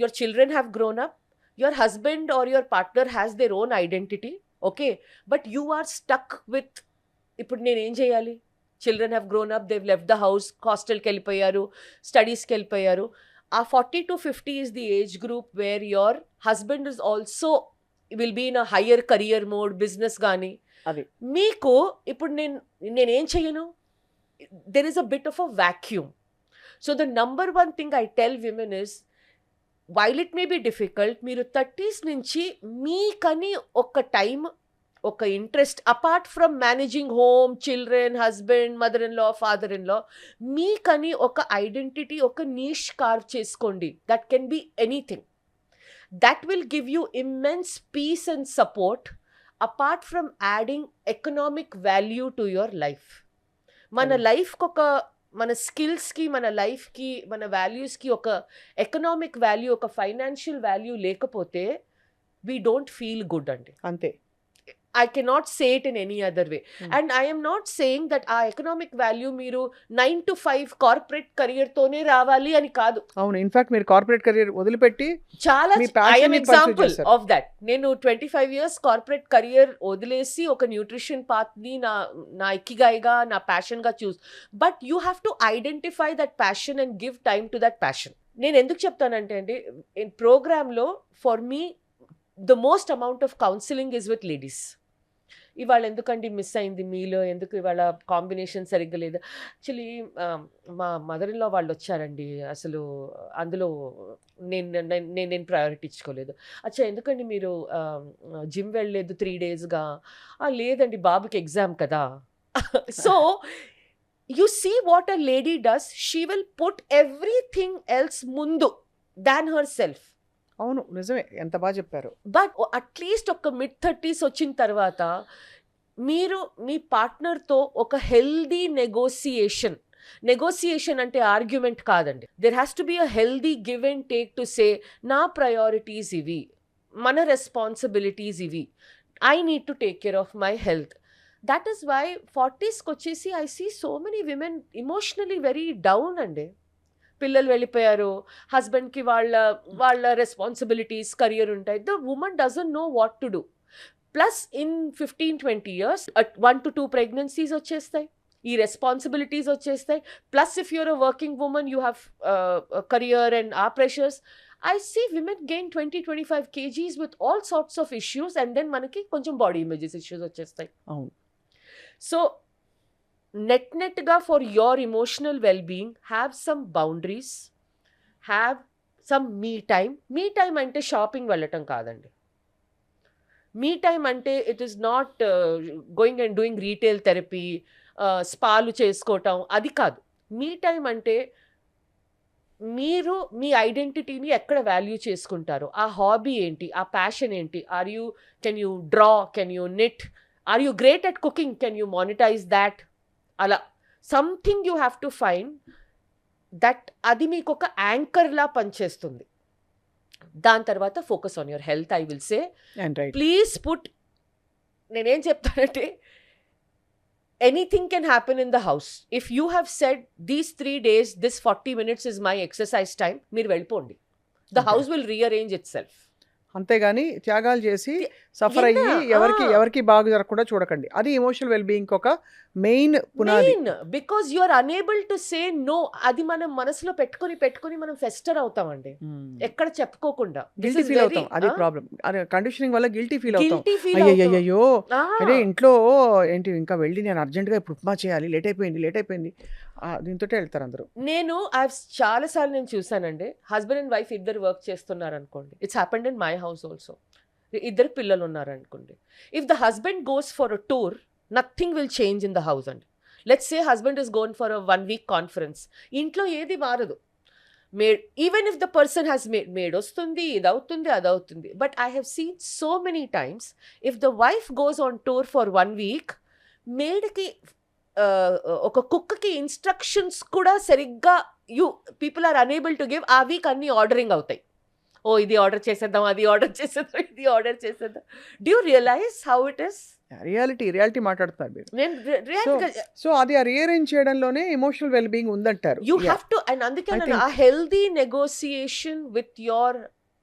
your children have grown up, your husband or your partner has their own identity, okay, but you are stuck with ఇప్పుడు నేను ఏం చేయాలి, children have grown up, they've left the house, హాస్టల్కి వెళ్ళిపోయారు, స్టడీస్కి వెళ్ళిపోయారు. ఆ 40 to 50 is the age group where your husband is also will be in a higher career mode, business కానీ. అది మీకు ఇప్పుడు నేనేం చెయ్యను, there is a bit of a vacuum. So the number one thing I tell women is, while it may be difficult, మీరు 30s నుంచి మీకని ఒక time, ఒక interest, apart from managing home, children, husband, mother in law, father in law, మీకని ఒక identity, ఒక niche carve చేసుకోండి. That can be anything. That will give you immense peace and support, apart from adding economic value to your life. మన లైఫ్కి ఒక, మన స్కిల్స్కి, మన లైఫ్కి, మన వాల్యూస్కి ఒక ఎకనామిక్ వాల్యూ, ఒక ఫైనాన్షియల్ వాల్యూ లేకపోతే వీ డోంట్ ఫీల్ గుడ్ అండి. అంతే. I cannot say it in any other way. And I am not saying that our economic value మీరు 9 to 5 కార్పొరేట్ కెరియర్ తోనే రావాలి అని కాదు. అవును, ఇన్ఫాక్ట్ మీరు కార్పొరేట్ కెరియర్ వదిలిపెట్టి చాలా, ఐ యామ్ ఎగ్జాంపుల్ చేశారు. Of that. నేను 25 years కార్పొరేట్ కెరియర్ వదిలేసి ఒక న్యూట్రిషన్ పాత్ ని నా ఇకిగాయిగా, నా ప్యాషన్ గా చూస్. But you have to identify that passion and give time to that passion. నేను ఎందుకు చెప్తానంటే అండి, ప్రోగ్రామ్లో for me the most amount of counselling is with ladies. ఇవాళ ఎందుకండి మిస్ అయింది మీలో, ఎందుకు ఇవాళ కాంబినేషన్ సరిగ్గా లేదు. యాక్చువల్లీ మా మదర్ ఇన్ లా వాళ్ళు వచ్చారండి, అసలు అందులో నేను ప్రయారిటీ ఇచ్చుకోలేదు. అచ్చా ఎందుకండి మీరు జిమ్ వెళ్ళలేదు 3 daysగా? లేదండి బాబుకి ఎగ్జామ్ కదా. So you see what a lady does, she will put everything else ముందు దాన్ హర్ సెల్ఫ్. అవును, నిజమే, ఎంత బాగా చెప్పారు. బట్ అట్లీస్ట్ ఒక mid-30s వచ్చిన తర్వాత మీరు మీ పార్ట్నర్తో ఒక హెల్దీ నెగోసియేషన్ అంటే ఆర్గ్యుమెంట్ కాదండి. There has to be a healthy give and take to say, నా ప్రయారిటీస్ ఇవి, మన రెస్పాన్సిబిలిటీస్ ఇవి, I need to take care of my health. That is why 40sకి వచ్చేసి I see so many women emotionally very down అండి. పిల్లలు వెళ్ళిపోయారు, హస్బెండ్కి వాళ్ళ రెస్పాన్సిబిలిటీస్, కెరియర్ ఉంటాయి. The woman doesn't know what to do. Plus in 15-20 years 1 to 2 pregnancies వచ్చేస్తాయి, ఈ రెస్పాన్సిబిలిటీస్ వచ్చేస్తాయి. Plus if you're a working women, you have career and ఆ pressures. I see women gain 20-25 kgs with all sorts of issues, and then మనకి కొంచెం body images issues వచ్చేస్తాయి. అవును. So నెట్గా for your emotional wellbeing, have some boundaries, have some me time. Me time అంటే shopping వెళ్ళటం కాదండి. Me time అంటే it is not going and doing retail therapy, స్పాలు చేసుకోవటం, అది కాదు. మీ టైం అంటే మీరు మీ ఐడెంటిటీని ఎక్కడ వాల్యూ చేసుకుంటారు, ఆ హాబీ ఏంటి, ఆ ప్యాషన్ ఏంటి. Can you draw, can you knit, are you great at cooking, can you monetize that. అలా something you have to find that, అది మీకు ఒక యాంకర్లా పనిచేస్తుంది. దాని తర్వాత focus on your health. I will say please put, నేనేం చెప్తానంటే, anything can happen in the house. If you have said these 3 days, this 40 minutes is my exercise time, మీరు వెళ్ళిపోండి. The house will rearrange itself. అంతేగాని త్యాగాలు చేసి suffer అయ్యి ఎవరికి బాగా జరగకుండా చూడకండి. అది ఎమోషనల్ వెల్బీయింగ్ ఒక మెయిన్ పునాది. Because you are unable to say no. అది మనం మనసులో పెట్టుకొని మనం ఫెస్టర్ అవుతామండి, ఎక్కడ చెప్పుకోకుండా. గిల్టీ ఫీల్ అవుతాం, అది ప్రాబ్లం. కండిషనింగ్ వల్ల గిల్టీ ఫీల్ అవుతాం. అయ్యో అదే ఇంట్లో ఏంటి ఇంకా వెళ్ళి నేను అర్జెంట్గా ఇప్పుడు ఉప్మా చేయాలి, లేట్ అయిపోయింది, దీంతో వెళ్తారు అందరూ. నేను చాలా సార్లు నేను చూసానండి, హస్బెండ్ అండ్ వైఫ్ ఇద్దరు వర్క్ చేస్తున్నారు అనుకోండి. It's happened in my house also. ఇద్దరు పిల్లలు ఉన్నారు అనుకోండి. If the husband goes for a tour, nothing will change in the house అండి. Let's say husband is gone for a 1 week conference, ఇంట్లో ఏది మారదు. Even if the person has maid వస్తుంది, ఇది అవుతుంది, అది అవుతుంది. But I have seen so many times, if the wife goes on tour for 1 week, మేడ్కి ఒక కుక్కి ఇన్స్ట్రక్షన్స్ కూడా సరిగ్గా people are unable to give. ఆ వీక్ అన్ని ఆర్డరింగ్ అవుతాయి. ఓ ఇది ఆర్డర్ చేసేద్దాం, అది ఆర్డర్ చేసేద్దాం, ఇది ఆర్డర్ చేసేద్దాం. Do you realise how it is? Reality మాట్లాడుతున్నారు మీరు. సో అది రీఅరేంజ్ చేయడంలోనే ఎమోషనల్ వెల్బీయింగ్ ఉందంటారు. You have to. అండ్ అందుకే ఆ healthy negotiation with your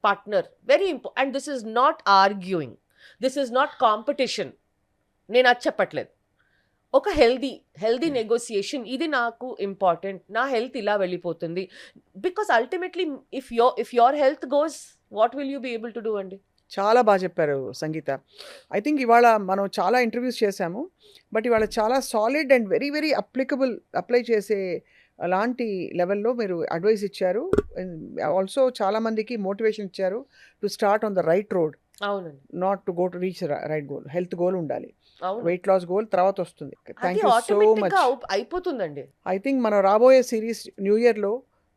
partner very important. And this is not arguing, this is not competition. నేను అది చెప్పట్లేదు. ఒక హెల్దీ నెగోసియేషన్, ఇది నాకు ఇంపార్టెంట్, నా హెల్త్ ఇలా వెళ్ళిపోతుంది. Because ultimately if your health goes, what will you be able to do అండి? చాలా బాగా చెప్పారు సంగీత. ఐ థింక్ ఇవాళ మనం చాలా ఇంటర్వ్యూస్ చేశాము, బట్ ఇవాళ చాలా solid and very very apply చేసే అలాంటి లెవెల్లో మీరు అడ్వైస్ ఇచ్చారు. ఆల్సో చాలామందికి మోటివేషన్ ఇచ్చారు to start on the right road, అవునండి, not to go to reach right goal. Health goal ఉండాలి, అవును. వెయిట్ లాస్ గోల్ తర్వాత వస్తుంది. అది thank you so automatic much. గా అయిపోతుందండి. ఐ థింక్ మనం రాబోయే సిరీస్ న్యూ ఇయర్లో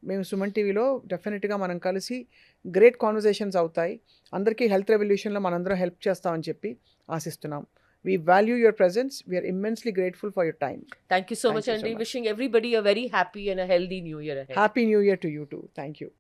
మేము సుమన్ టీవీలో డెఫినెట్గా మనం కలిసి గ్రేట్ కాన్వర్జేషన్స్ అవుతాయి. అందరికీ హెల్త్ రెవల్యూషన్లో మనందరం హెల్ప్ చేస్తామని చెప్పి ఆశిస్తున్నాం. We value your presence. We're immensely grateful for your time. Thank you so Thank much, you so Andy. much. Wishing everybody a very happy and a healthy new year ahead. Happy New Year to you too. Thank you.